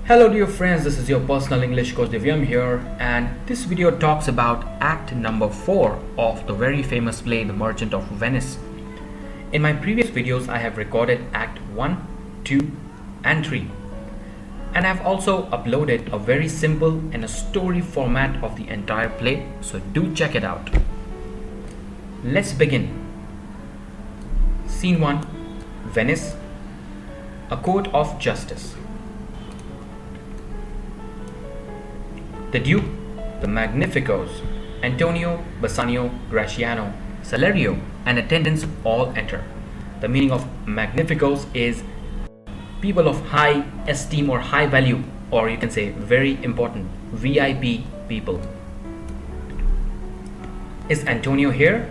Hello dear friends, this is your personal English coach Divyam here, and this video talks about act number 4 of the very famous play The Merchant of Venice. In my previous videos I have recorded act 1, 2 and 3, and I have also uploaded a very simple and a story format of the entire play, so do check it out. Let's begin. Scene 1, Venice, a court of justice. The Duke, the Magnificos, Antonio, Bassanio, Graziano, Valerio, and attendants all enter. The meaning of Magnificos is people of high esteem or high value, or you can say very important, VIP people. Is Antonio here?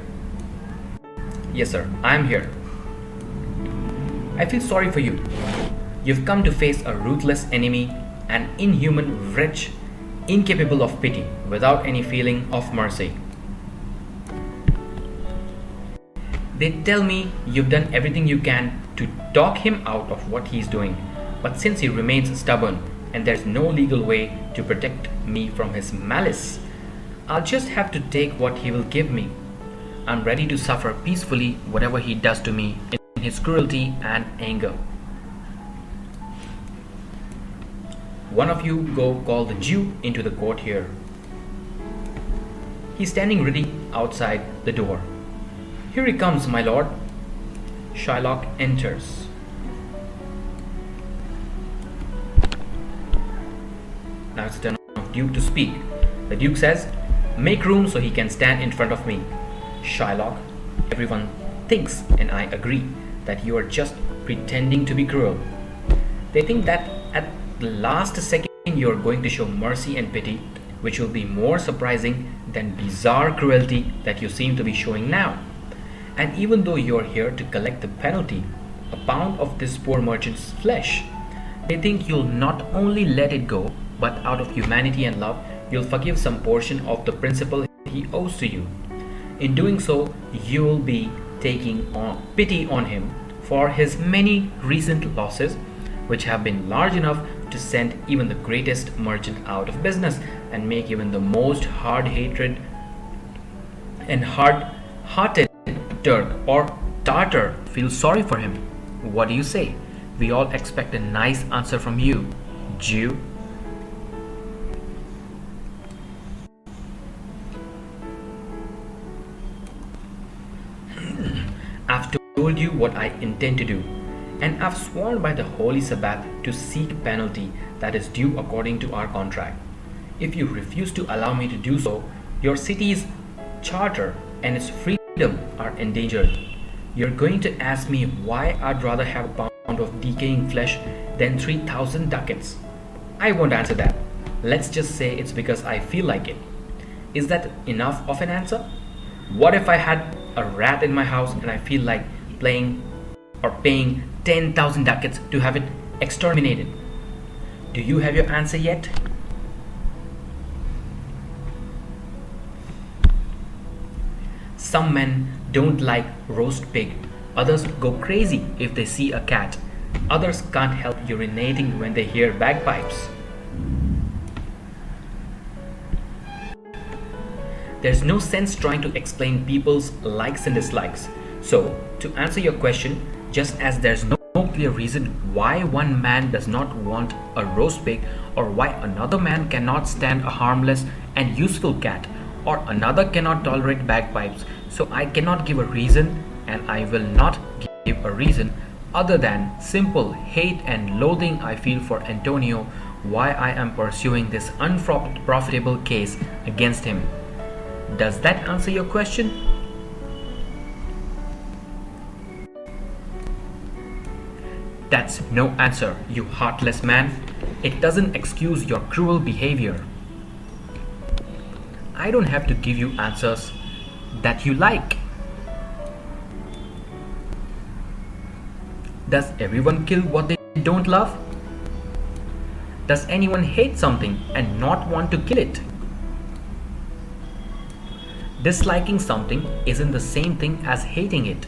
Yes sir, I am here. I feel sorry for you. You've come to face a ruthless enemy, an inhuman wretch, incapable of pity, without any feeling of mercy. They tell me you've done everything you can to talk him out of what he's doing, but since he remains stubborn and there's no legal way to protect me from his malice, I'll just have to take what he will give me. I'm ready to suffer peacefully whatever he does to me in his cruelty and anger. One of you go call the Jew into the court here. He's standing ready outside the door. Here he comes, my lord. Shylock enters. Now it's the turn of Duke to speak. The Duke says, "Make room so he can stand in front of me." Shylock, everyone thinks, and I agree, that you are just pretending to be cruel. They think that at the last second you are going to show mercy and pity, which will be more surprising than bizarre cruelty that you seem to be showing now. And even though you are here to collect the penalty, a pound of this poor merchant's flesh, they think you'll not only let it go, but out of humanity and love, you'll forgive some portion of the principal he owes to you. In doing so, you'll be taking pity on him for his many recent losses, which have been large enough to send even the greatest merchant out of business and make even the most hard-hearted Turk or Tartar feel sorry for him. What do you say? We all expect a nice answer from you, Jew. I've told you what I intend to do, and I've sworn by the Holy Sabbath to seek penalty that is due according to our contract. If you refuse to allow me to do so, your city's charter and its freedom are endangered. You're going to ask me why I'd rather have a pound of decaying flesh than 3,000 ducats. I won't answer that. Let's just say it's because I feel like it. Is that enough of an answer? What if I had a rat in my house and I feel like paying 10,000 ducats to have it exterminated? Do you have your answer yet? Some men don't like roast pig. Others go crazy if they see a cat. Others can't help urinating when they hear bagpipes. There's no sense trying to explain people's likes and dislikes. So, to answer your question, just as there's no clear reason why one man does not want a roast pig, or why another man cannot stand a harmless and useful cat, or another cannot tolerate bagpipes, so I cannot give a reason, and I will not give a reason other than simple hate and loathing I feel for Antonio, why I am pursuing this unprofitable case against him. Does that answer your question? That's no answer, you heartless man. It doesn't excuse your cruel behavior. I don't have to give you answers that you like. Does everyone kill what they don't love? Does anyone hate something and not want to kill it? Disliking something isn't the same thing as hating it.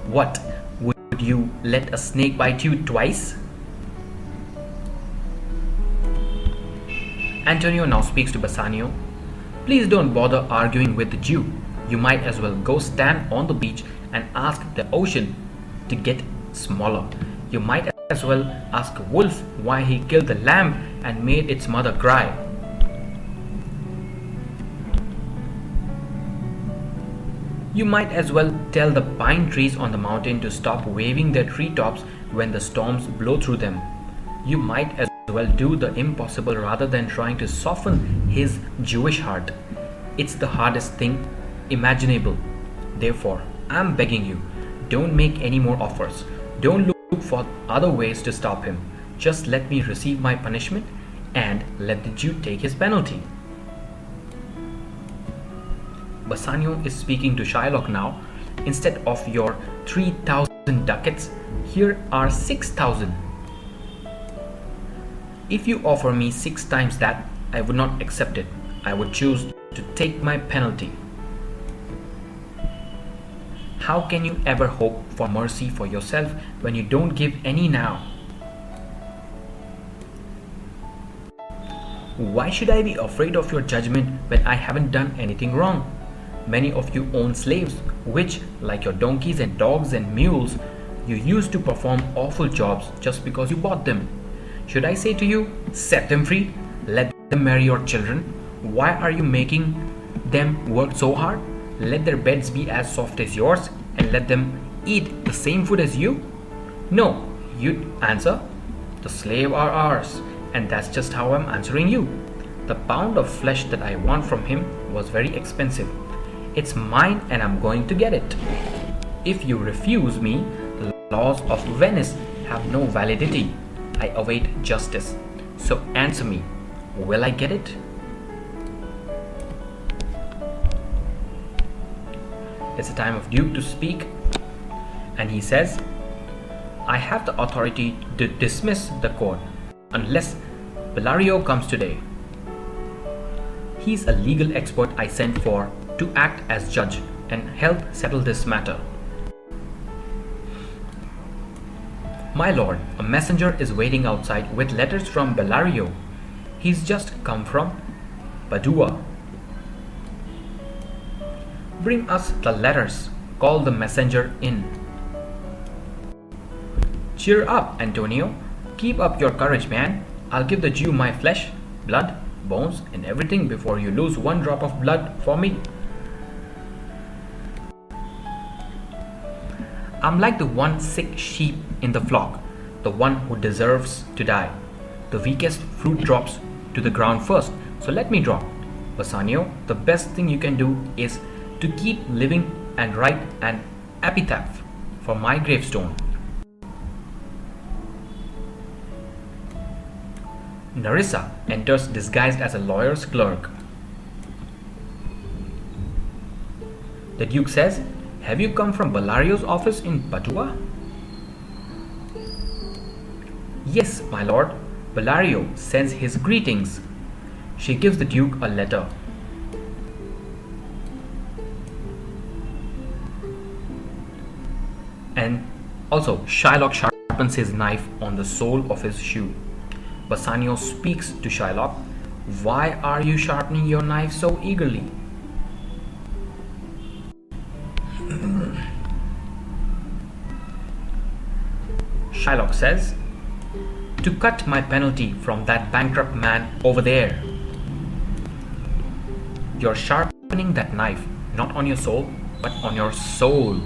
What, would you let a snake bite you twice? Antonio now speaks to Bassanio. Please don't bother arguing with the Jew. You might as well go stand on the beach and ask the ocean to get smaller. You might as well ask a wolf why he killed the lamb and made its mother cry. You might as well tell the pine trees on the mountain to stop waving their treetops when the storms blow through them. You might as well do the impossible rather than trying to soften his Jewish heart. It's the hardest thing imaginable. Therefore, I'm begging you, don't make any more offers. Don't look for other ways to stop him. Just let me receive my punishment and let the Jew take his penalty. Bassanio is speaking to Shylock now. Instead of your 3,000 ducats, here are 6,000. If you offer me 6 times that, I would not accept it. I would choose to take my penalty. How can you ever hope for mercy for yourself when you don't give any now? Why should I be afraid of your judgment when I haven't done anything wrong? Many of you own slaves, which, like your donkeys and dogs and mules, you used to perform awful jobs just because you bought them. Should I say to you, set them free, let them marry your children? Why are you making them work so hard? Let their beds be as soft as yours and let them eat the same food as you? No, you'd answer, the slave are ours, and that's just how I'm answering you. The pound of flesh that I want from him was very expensive. It's mine and I'm going to get it. If you refuse me, the laws of Venice have no validity. I await justice. So answer me, will I get it? It's the time of Duke to speak, and he says, I have the authority to dismiss the court unless Valerio comes today. He's a legal expert I sent for to act as judge and help settle this matter. My lord, a messenger is waiting outside with letters from Valerio. He's just come from Padua. Bring us the letters. Call the messenger in. Cheer up, Antonio. Keep up your courage, man. I'll give the Jew my flesh, blood, bones, and everything before you lose one drop of blood for me. I'm like the one sick sheep in the flock, the one who deserves to die. The weakest fruit drops to the ground first, so let me drop. Bassanio, the best thing you can do is to keep living and write an epitaph for my gravestone. Nerissa enters disguised as a lawyer's clerk. The Duke says, have you come from Valerio's office in Padua? Yes, my lord. Valerio sends his greetings. She gives the Duke a letter. And also, Shylock sharpens his knife on the sole of his shoe. Bassanio speaks to Shylock. Why are you sharpening your knife so eagerly? Shylock says, to cut my penalty from that bankrupt man over there. You're sharpening that knife, not on your soul, but on your soul.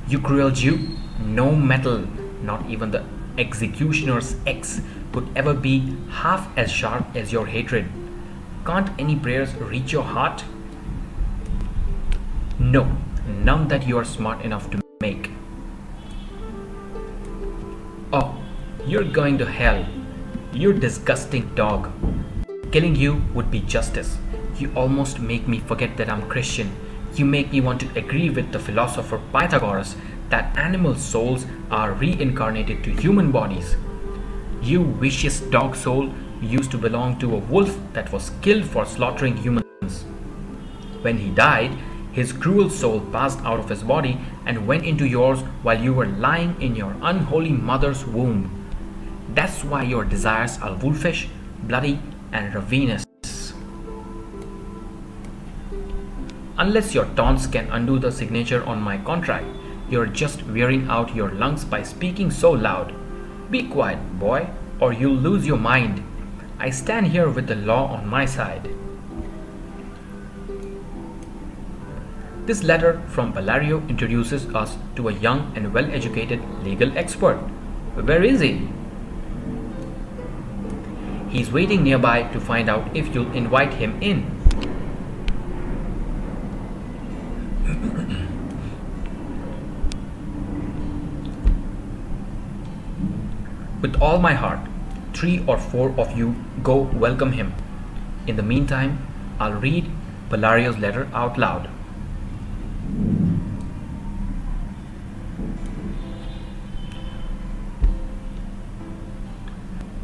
You cruel Jew, no metal, not even the executioner's axe, could ever be half as sharp as your hatred. Can't any prayers reach your heart? No, none that you are smart enough to make. Oh, you're going to hell. You disgusting dog. Killing you would be justice. You almost make me forget that I'm Christian. You make me want to agree with the philosopher Pythagoras that animal souls are reincarnated to human bodies. You vicious dog soul used to belong to a wolf that was killed for slaughtering humans. When he died, his cruel soul passed out of his body and went into yours while you were lying in your unholy mother's womb. That's why your desires are wolfish, bloody, and ravenous. Unless your taunts can undo the signature on my contract, you're just wearing out your lungs by speaking so loud. Be quiet, boy, or you'll lose your mind. I stand here with the law on my side. This letter from Valerio introduces us to a young and well-educated legal expert. Where is he? He's waiting nearby to find out if you'll invite him in. With all my heart, 3 or 4 of you go welcome him. In the meantime, I'll read Valerio's letter out loud.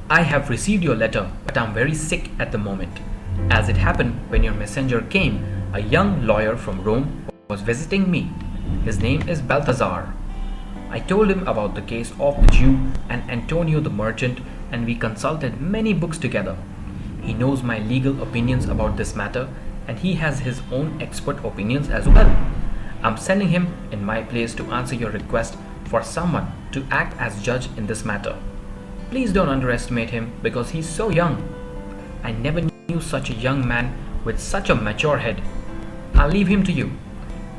I have received your letter, but I'm very sick at the moment. As it happened, when your messenger came, a young lawyer from Rome was visiting me. His name is Balthazar. I told him about the case of the Jew and Antonio the merchant, and we consulted many books together. He knows my legal opinions about this matter, and he has his own expert opinions as well. I'm sending him in my place to answer your request for someone to act as judge in this matter. Please don't underestimate him because he's so young. I never knew such a young man with such a mature head. I'll leave him to you.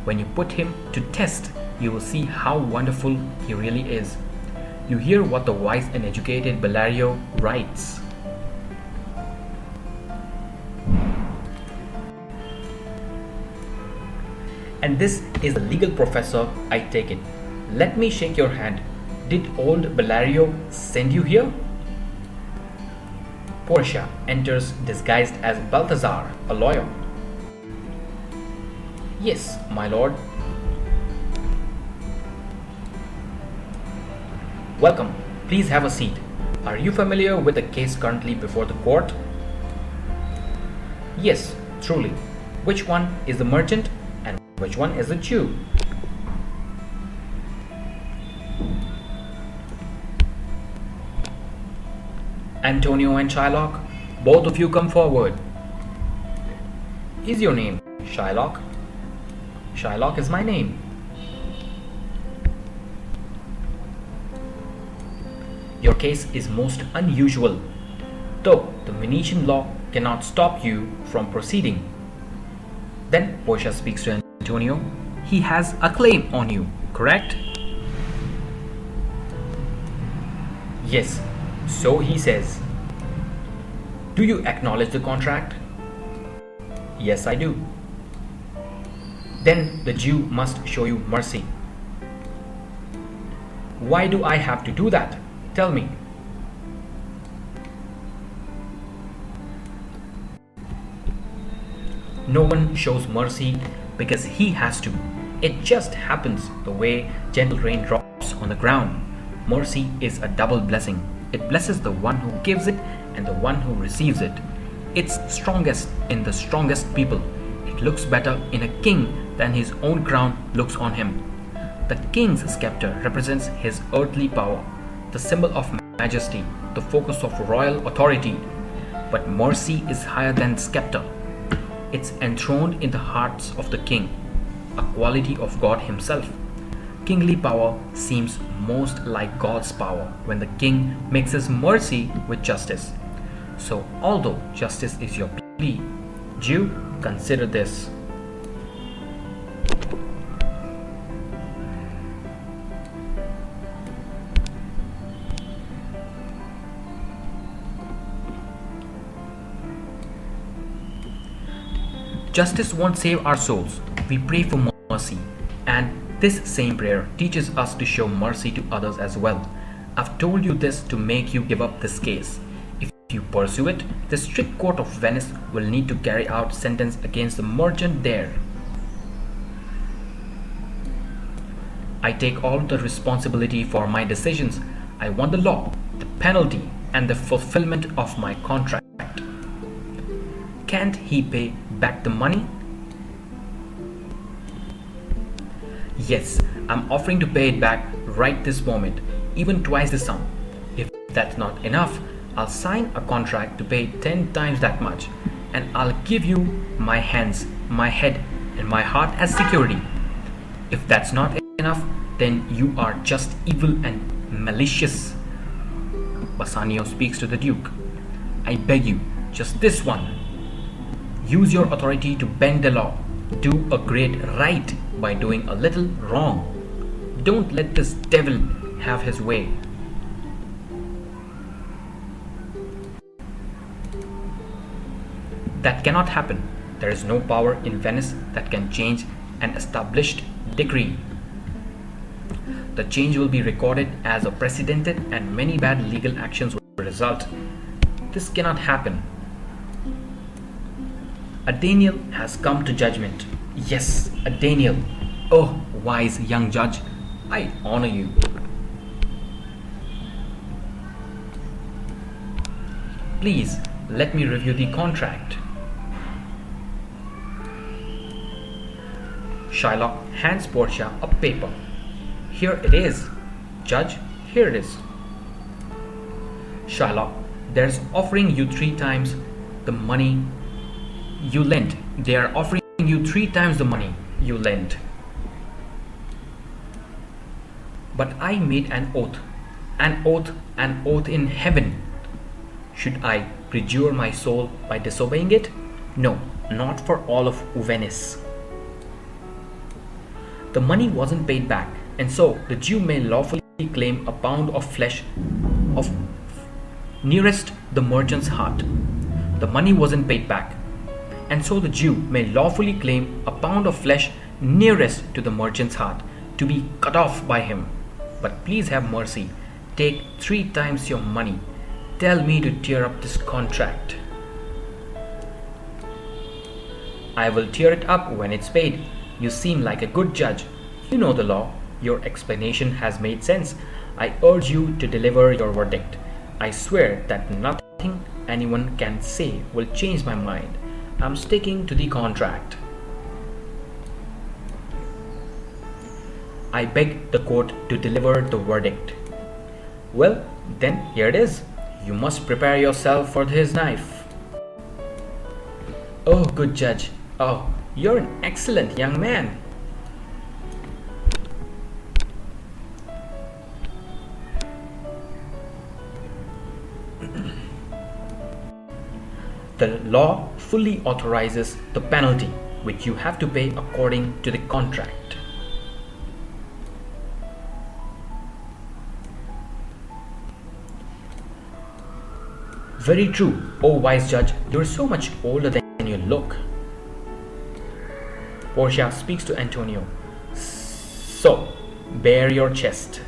When you put him to test, you will see how wonderful he really is. You hear what the wise and educated Valerio writes. And this is the legal professor, I take it. Let me shake your hand. Did old Valerio send you here? Portia enters disguised as Balthazar, a lawyer. Yes, my lord. Welcome. Please have a seat. Are you familiar with the case currently before the court? Yes, truly. Which one is the merchant and which one is the Jew? Antonio and Shylock, both of you come forward. Is your name Shylock? Shylock is my name. Your case is most unusual, though the Venetian law cannot stop you from proceeding. Then Portia speaks to Antonio. He has a claim on you, correct? Yes, so he says. Do you acknowledge the contract? Yes, I do. Then the Jew must show you mercy. Why do I have to do that? Tell me. No one shows mercy because he has to. It just happens the way gentle rain drops on the ground. Mercy is a double blessing. It blesses the one who gives it and the one who receives it. It's strongest in the strongest people. It looks better in a king than his own crown looks on him. The king's scepter represents his earthly power, the symbol of majesty, the focus of royal authority. But mercy is higher than scepter. It's enthroned in the hearts of the king, a quality of God himself. Kingly power seems most like God's power when the king mixes mercy with justice. So although justice is your plea, Jew, consider this. Justice won't save our souls. We pray for mercy, and this same prayer teaches us to show mercy to others as well. I've told you this to make you give up this case. If you pursue it, the strict court of Venice will need to carry out sentence against the merchant there. I take all the responsibility for my decisions. I want the law, the penalty, and the fulfillment of my contract. Can't he pay back the money? Yes, I'm offering to pay it back right this moment, even twice the sum. If that's not enough, I'll sign a contract to pay 10 times that much, and I'll give you my hands, my head, and my heart as security. If that's not enough, then you are just evil and malicious. Bassanio speaks to the Duke. I beg you, just this one. Use your authority to bend the law. Do a great right by doing a little wrong. Don't let this devil have his way. That cannot happen. There is no power in Venice that can change an established decree. The change will be recorded as a precedent and many bad legal actions will result. This cannot happen. A Daniel has come to judgment. Yes, a Daniel. Oh, wise young judge, I honor you. Please, let me review the contract. Shylock hands Portia a paper. Here it is. Judge, here it is. Shylock, there's offering you 3 times the money you lent. They are offering you 3 times the money you lent. But I made an oath. An oath in heaven. Should I perjure my soul by disobeying it? No, not for all of Venice. The money wasn't paid back, and so the Jew may lawfully claim a pound of flesh of nearest the merchant's heart. The money wasn't paid back, and so the Jew may lawfully claim a pound of flesh nearest to the merchant's heart to be cut off by him. But please have mercy. Take 3 times your money. Tell me to tear up this contract. I will tear it up when it's paid. You seem like a good judge. You know the law. Your explanation has made sense. I urge you to deliver your verdict. I swear that nothing anyone can say will change my mind. I'm sticking to the contract. I beg the court to deliver the verdict. Well, then here it is. You must prepare yourself for his knife. Oh, good judge. Oh, you're an excellent young man. The law fully authorizes the penalty which you have to pay according to the contract. Very true, oh wise judge, you're so much older than you look. Portia speaks to Antonio. So, bare your chest.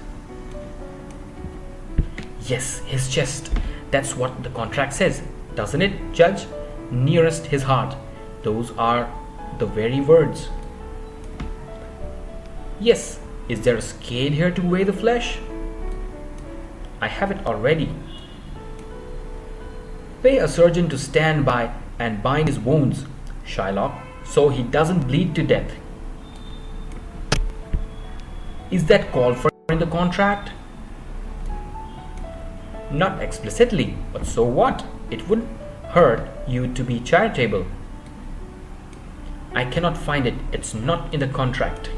Yes, his chest. That's what the contract says, doesn't it, judge? Nearest his heart. Those are the very words. Yes, is there a scale here to weigh the flesh? I have it already. Pay a surgeon to stand by and bind his wounds, Shylock, so he doesn't bleed to death. Is that called for in the contract? Not explicitly, but so what? It wouldn't hurt you to be charitable. I cannot find it. It's not in the contract.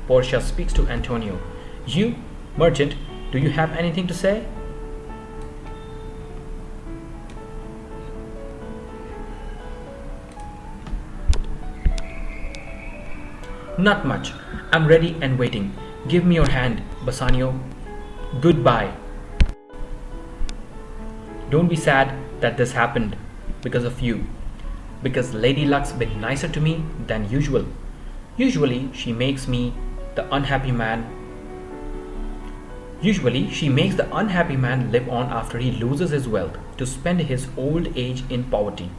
Portia speaks to Antonio. You, merchant, do you have anything to say? Not much. I'm ready and waiting. Give me your hand, Bassanio. Goodbye. Don't be sad that this happened because of you. Because Lady Luck's been nicer to me than usual. Usually she makes the unhappy man live on after he loses his wealth to spend his old age in poverty.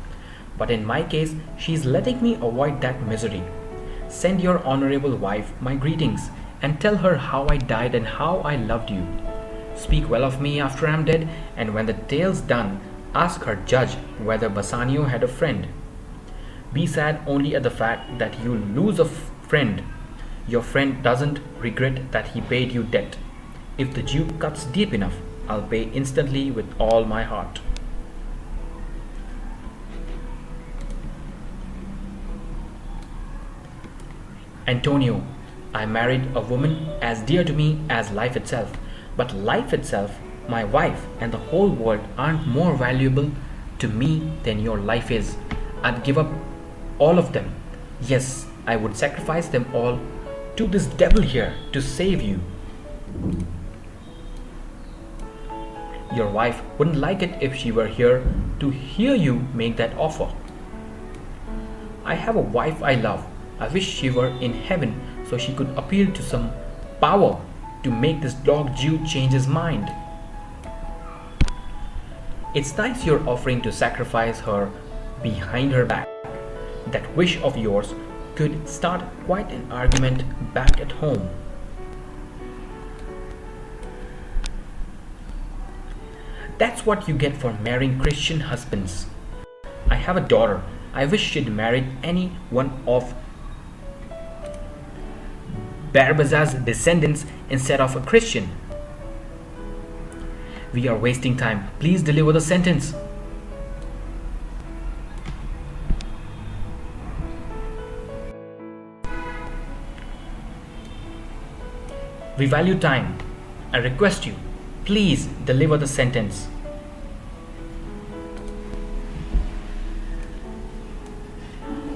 But in my case, she's letting me avoid that misery. Send your honorable wife my greetings and tell her how I died and how I loved you. Speak well of me after I'm dead, and when the tale's done, ask her judge whether Bassanio had a friend. Be sad only at the fact that you lose a friend. Your friend doesn't regret that he paid you debt. If the Jew cuts deep enough, I'll pay instantly with all my heart. Antonio, I married a woman as dear to me as life itself. But life itself, my wife, and the whole world aren't more valuable to me than your life is. I'd give up all of them. Yes, I would sacrifice them all to this devil here to save you. Your wife wouldn't like it if she were here to hear you make that offer. I have a wife I love. I wish she were in heaven so she could appeal to some power to make this dog Jew change his mind. It's nice you're offering to sacrifice her behind her back. That wish of yours could start quite an argument back at home. That's what you get for marrying Christian husbands. I have a daughter. I wish she'd married any one of Balthazar's descendants instead of a Christian. We are wasting time. Please deliver the sentence. We value time. I request you, please deliver the sentence.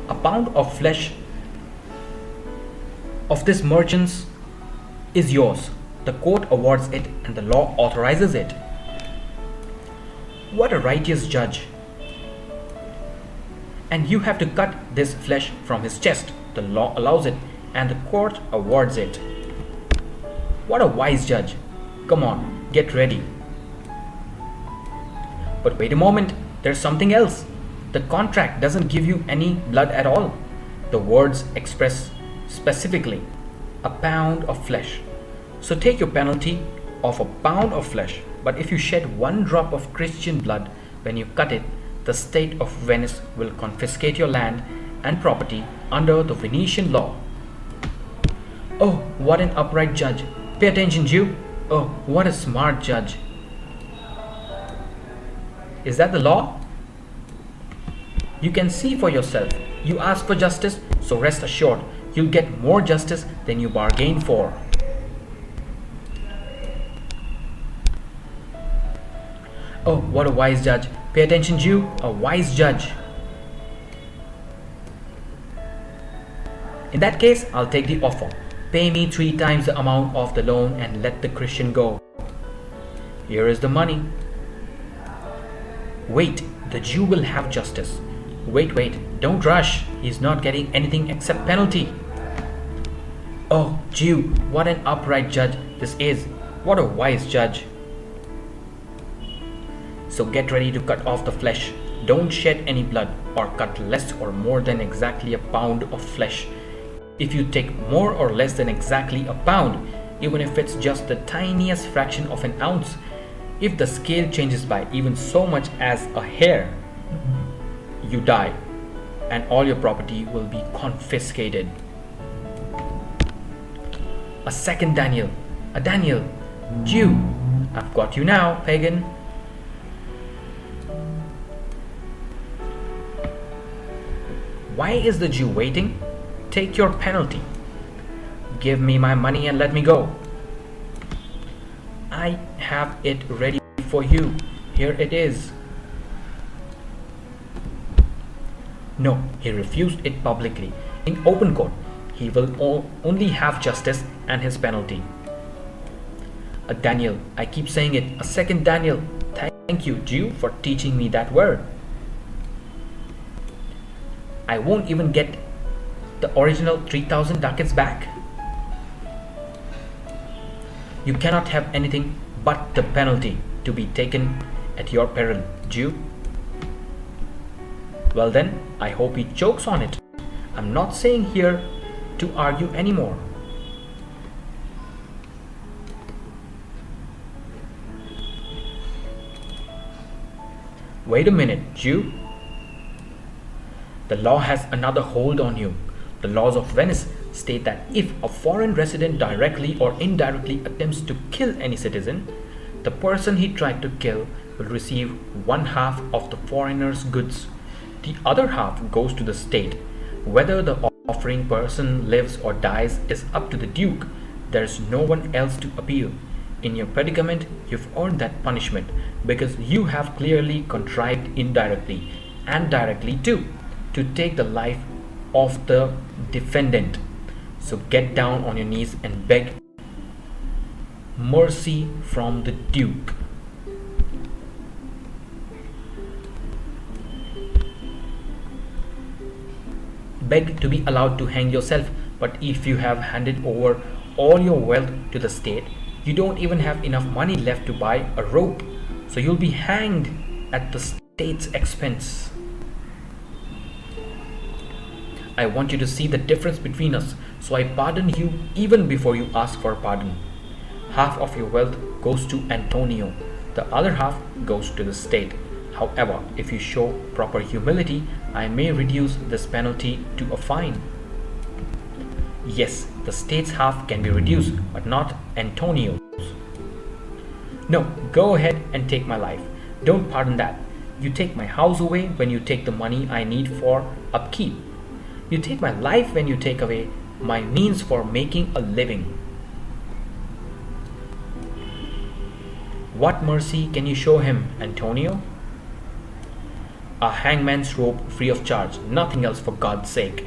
A pound of flesh of this merchant's is yours. The court awards it and the law authorizes it. What a righteous judge. And you have to cut this flesh from his chest. The law allows it and the court awards it. What a wise judge. Come on, get ready. But wait a moment, there's something else. The contract doesn't give you any blood at all. The words express specifically a pound of flesh. So take your penalty of a pound of flesh. But if you shed one drop of Christian blood when you cut it, the state of Venice will confiscate your land and property under the Venetian law. Oh, what an upright judge. Pay attention, Jew. Oh, what a smart judge. Is that the law? You can see for yourself. You ask for justice, so rest assured, you'll get more justice than you bargained for. Oh, what a wise judge. Pay attention, Jew. A wise judge. In that case, I'll take the offer. Pay me 3 times the amount of the loan and let the Christian go. Here is the money. Wait, the Jew will have justice. Wait, don't rush. He's not getting anything except penalty. Oh, Jew, what an upright judge this is. What a wise judge. So get ready to cut off the flesh. Don't shed any blood or cut less or more than exactly a pound of flesh. If you take more or less than exactly a pound, even if it's just the tiniest fraction of an ounce, if the scale changes by even so much as a hair, you die and all your property will be confiscated. A second Daniel. A Daniel. Jew. I've got you now, pagan. Why is the Jew waiting? Take your penalty. Give me my money and let me go. I have it ready for you. Here it is. No, he refused it publicly. In open court, he will only have justice and his penalty. A Daniel, I keep saying it, a second Daniel. Thank you, Jew, for teaching me that word. I won't even get the original 3,000 ducats back. You cannot have anything but the penalty to be taken at your peril, Jew. Well then, I hope he chokes on it. I'm not saying here to argue anymore. Wait a minute, Jew. The law has another hold on you. The laws of Venice state that if a foreign resident directly or indirectly attempts to kill any citizen, the person he tried to kill will receive 1/2 of the foreigner's goods. The other half goes to the state, whether the offering person lives or dies is up to the Duke. There is no one else to appeal. In your predicament, you've earned that punishment because you have clearly contrived indirectly and directly too to take the life of the defendant. So get down on your knees and beg mercy from the Duke. Beg to be allowed to hang yourself, but if you have handed over all your wealth to the state, you don't even have enough money left to buy a rope, so you'll be hanged at the state's expense. I want you to see the difference between us, so I pardon you even before you ask for pardon. Half of your wealth goes to Antonio, the other half goes to the state. However, if you show proper humility, I may reduce this penalty to a fine. Yes, the state's half can be reduced, but not Antonio's. No, go ahead and take my life. Don't pardon that. You take my house away when you take the money I need for upkeep. You take my life when you take away my means for making a living. What mercy can you show him, Antonio? A hangman's rope free of charge, nothing else for God's sake.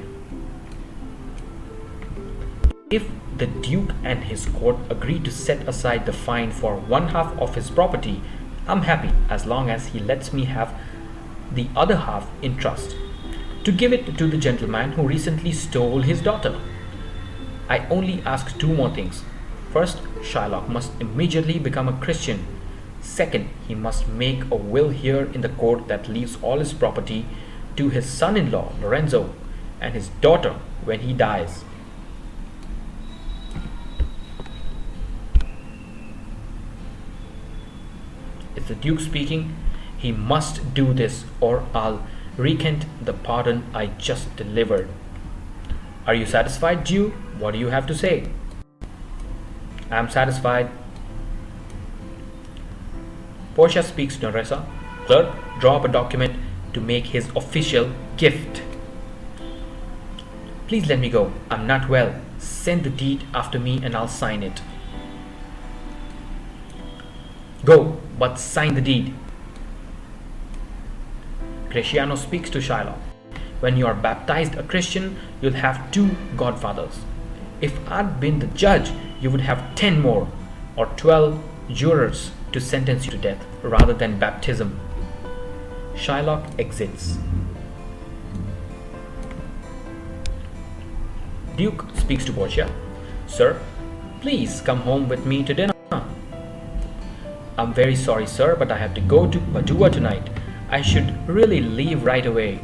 If the Duke and his court agree to set aside the fine for one half of his property, I'm happy as long as he lets me have the other half in trust, to give it to the gentleman who recently stole his daughter. I only ask two more things. First, Shylock must immediately become a Christian. Second, he must make a will here in the court that leaves all his property to his son-in-law, Lorenzo, and his daughter when he dies. It's the Duke speaking. He must do this or I'll recant the pardon I just delivered. Are you satisfied, Jew? What do you have to say? I'm satisfied. Portia speaks to Nerissa. Clerk, draw up a document to make his official gift. Please let me go. I'm not well. Send the deed after me and I'll sign it. Go, but sign the deed. Graziano speaks to Shylock. When you are baptized a Christian, you'll have 2 godfathers. If I'd been the judge, you would have 10 more, or 12 jurors to sentence you to death rather than baptism. Shylock exits. Duke speaks to Portia. Sir, please come home with me to dinner. I'm very sorry, sir, but I have to go to Padua tonight. I should really leave right away.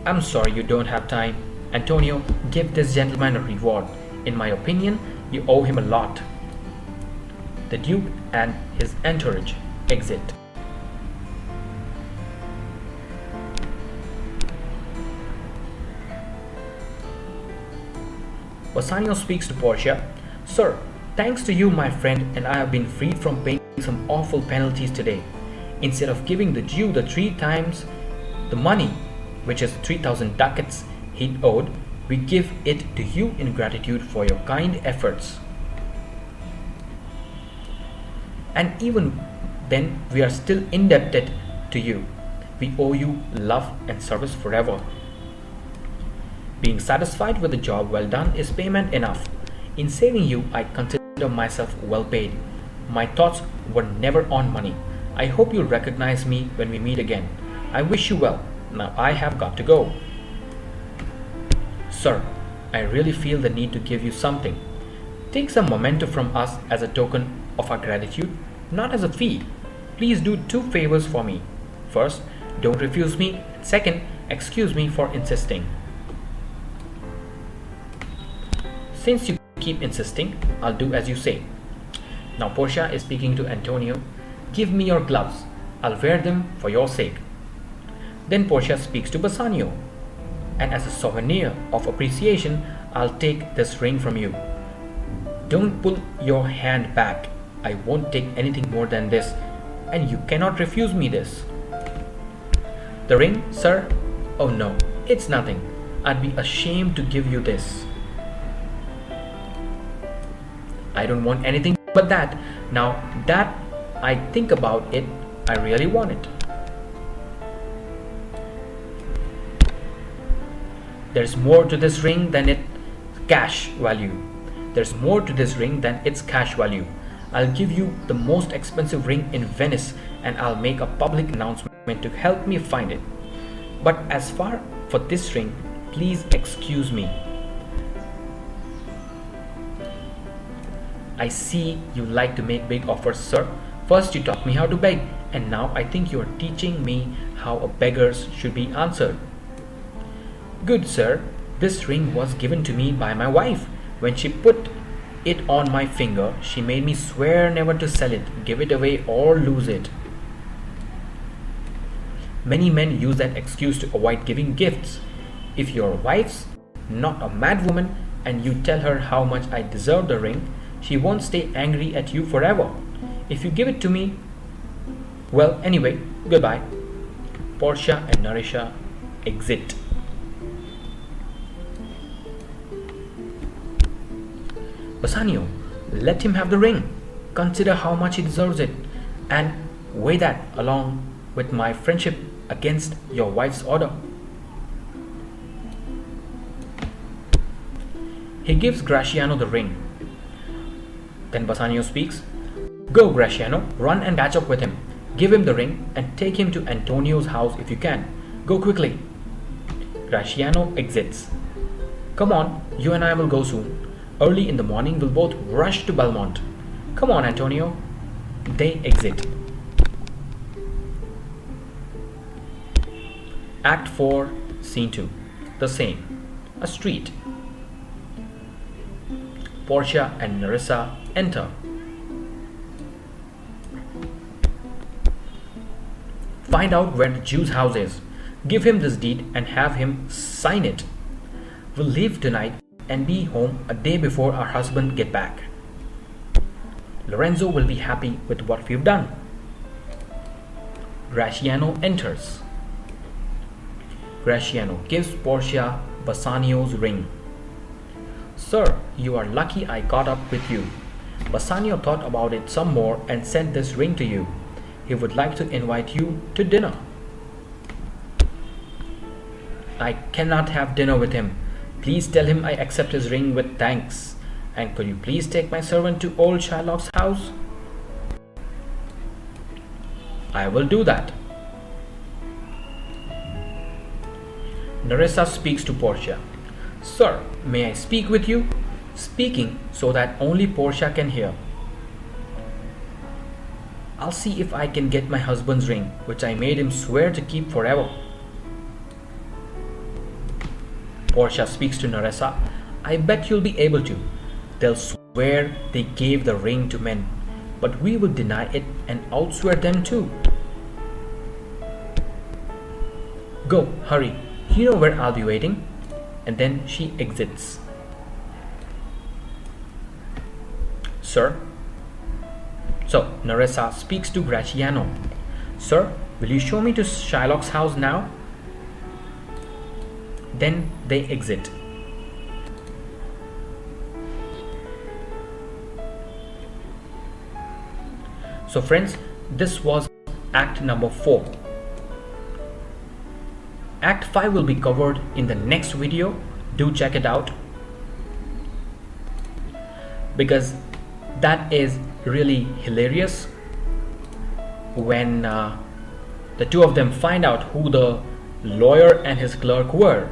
I'm sorry you don't have time. Antonio, give this gentleman a reward. In my opinion, you owe him a lot. The Duke and his entourage exit. Bassanio speaks to Portia. Sir, thanks to you, my friend, and I have been freed from paying some awful penalties today. Instead of giving the Jew the 3 times the money, which is 3,000 ducats he owed, we give it to you in gratitude for your kind efforts. And even then, we are still indebted to you. We owe you love and service forever. Being satisfied with the job well done is payment enough. In saving you, I consider myself well paid. My thoughts were never on money. I hope you'll recognize me when we meet again. I wish you well. Now I have got to go. Sir, I really feel the need to give you something. Take some memento from us as a token of our gratitude, not as a fee. Please do 2 favors for me. First, don't refuse me. Second, excuse me for insisting. Since you keep insisting, I'll do as you say. Now Portia is speaking to Antonio. Give me your gloves. I'll wear them for your sake. Then Portia speaks to Bassanio. And as a souvenir of appreciation, I'll take this ring from you. Don't pull your hand back. I won't take anything more than this, and you cannot refuse me this. The ring, sir? Oh no, It's nothing. I'd be ashamed to give you this. I don't want anything but that. Now that I think about it, I really want it. There's more to this ring than its cash value. There's more to this ring than its cash value. I'll give you the most expensive ring in Venice, and I'll make a public announcement to help me find it. But as far for this ring, please excuse me. I see you like to make big offers, sir. First you taught me how to beg, and now I think you are teaching me how a beggar's should be answered. Good sir, this ring was given to me by my wife. When she put it on my finger, she made me swear never to sell it, give it away, or lose it. Many men use that excuse to avoid giving gifts. If your wife's not a mad woman and you tell her how much I deserve the ring, she won't stay angry at you forever. If you give it to me, well, anyway, goodbye. Portia and Nerissa exit. Bassanio, let him have the ring. Consider how much he deserves it, and weigh that along with my friendship against your wife's order. He gives Graziano the ring. Then Bassanio speaks. Go, Graziano, run and catch up with him. Give him the ring and take him to Antonio's house if you can. Go quickly. Graziano exits. Come on, you and I will go soon. Early in the morning we'll both rush to Belmont. Come on, Antonio. They exit. Act 4, Scene 2. The same. A street. Portia and Nerissa enter. Find out where the Jew's house is. Give him this deed and have him sign it. We'll leave tonight and be home a day before our husband get back. Lorenzo will be happy with what we've done. Graziano enters. Graziano gives Portia Bassanio's ring. Sir, you are lucky I caught up with you. Bassanio thought about it some more and sent this ring to you. He would like to invite you to dinner. I cannot have dinner with him. Please tell him I accept his ring with thanks. And could you please take my servant to old Shylock's house? I will do that. Nerissa speaks to Portia. Sir, may I speak with you? Speaking so that only Portia can hear. I'll see if I can get my husband's ring, which I made him swear to keep forever. Portia speaks to Nerissa. I bet you'll be able to. They'll swear they gave the ring to men, but we will deny it and outswear them too. Go, hurry. You know where I'll be waiting. And then she exits. Sir. So Nerissa speaks to Graziano. Sir, will you show me to Shylock's house now? Then they exit. So friends, this was act number 4. Act 5 will be covered in the next video. Do check it out, because that is really hilarious when the two of them find out who the lawyer and his clerk were.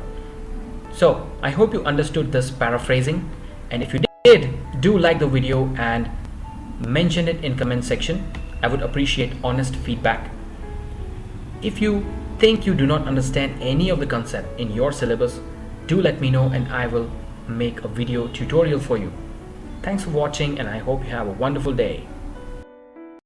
So I hope you understood this paraphrasing, and if you did, do like the video and mention it in comment section. I would appreciate honest feedback. If you think you do not understand any of the concept in your syllabus, do let me know and I will make a video tutorial for you. Thanks for watching, and I hope you have a wonderful day.